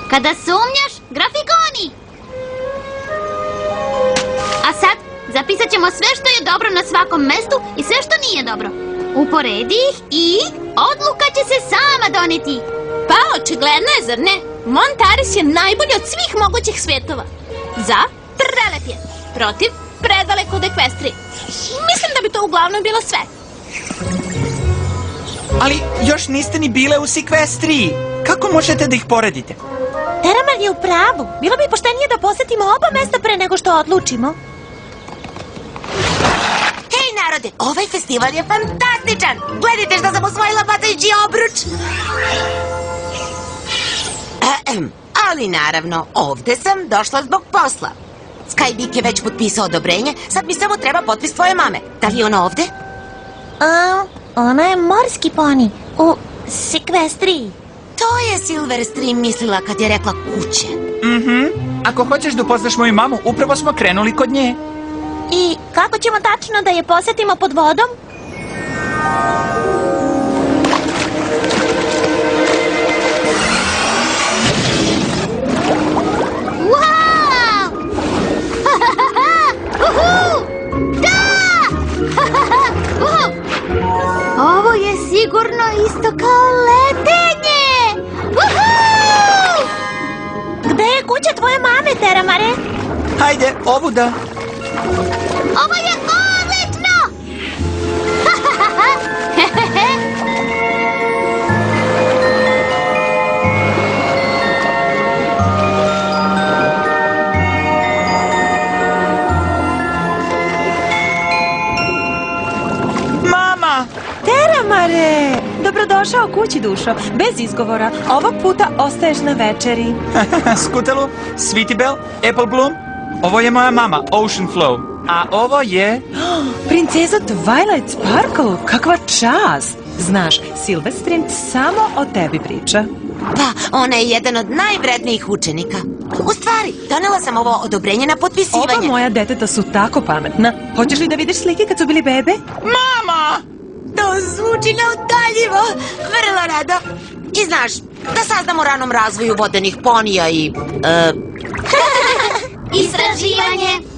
Kada sumnjaš, grafikoni! A sad, zapisat ćemo sve što je dobro na svakom mestu i sve što nije dobro. Uporedi ih i odluka će se sama doneti. Pa, očigledno je, zar ne? Montaris je najbolji od svih mogućih svetova. Za, prelep je. Protiv, predaleko od Ekvestrije. Mislim da bi to uglavnom bilo sve. Ali još niste ni bile u Sikvestriji. Kako možete da ih poredite? Terramar je u pravu. Bilo bi poštenije da posetimo oba mesta pre nego što odlučimo. Hej narode, ovaj festival je fantastičan! Gledajte što sam osvojila batajući obruč! Ali naravno, ovde sam došla zbog posla. Skybik je već potpisao odobrenje, sad mi samo treba potpis tvoje mame. Da li je ona ovde? Ona je morski poni u Sikvestriji. To je Silverstream mislila kad je rekla kuće. Ako hoćeš da upoznaš moju mamu, upravo smo krenuli kod nje. I kako ćemo tačno da je posetimo pod vodom? Wow! Uhu! Da! Uhu! Ovo je sigurno isto kao letenje! Uhu! Gde je kuća tvoje mame, Terramare? Hajde, ovuda. Ovo je odlično! Mama! Terramare! Dobrodošao kući, dušo. Bez izgovora. Ovog puta ostaješ na večeri. Skutelu, Sweetie Belle, Apple Bloom. Ovo je moja mama, Ocean Flow. A ovo je... Princeza Twilight Sparkle, kakva čast! Znaš, Silverstream samo o tebi priča. Pa, ona je jedan od najvrednijih učenika. U stvari, donela sam ovo odobrenje na potpisivanje. Oba moja deteta su tako pametna. Hoćeš li da vidiš slike kad su bili bebe? Mama! To zvuči neudaljivo. Vrlo rado. I znaš, da saznamo o ranom razvoju vodenih ponija i... Istraživanje!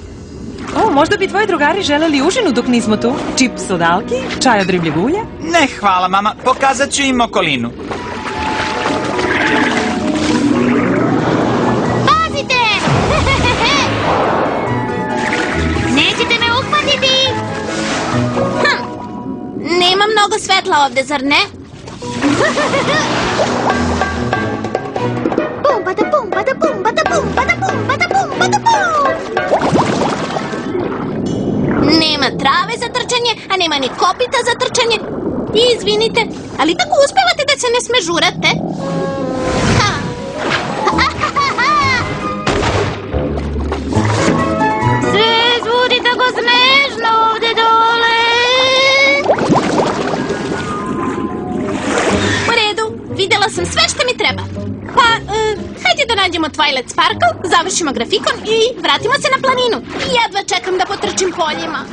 O, možda bi tvoji drugari želeli užinu dok nismo tu. Čips od alki, čaj od ribljeg ulja. Ne, hvala mama, pokazat ću im okolinu. Pazite! Nećete me uhvatiti! Nema mnogo svetla ovde, zar ne? Bum, bada, bum, bada, bum, bada, bum, bada, bum, bada, bum, bada, bum! Nema trave za trčanje, a nema ni kopita za trčanje. Izvinite, ali kako uspevate da se ne smežurate? Ha! Sve zvudi tako smežno ovde dole! U redu, videla sam sve što mi treba. Pa, hajde da nađemo Twilight Sparkle, završimo grafikon i vratimo se na planinu. Jedva čekam da potrčim poljima.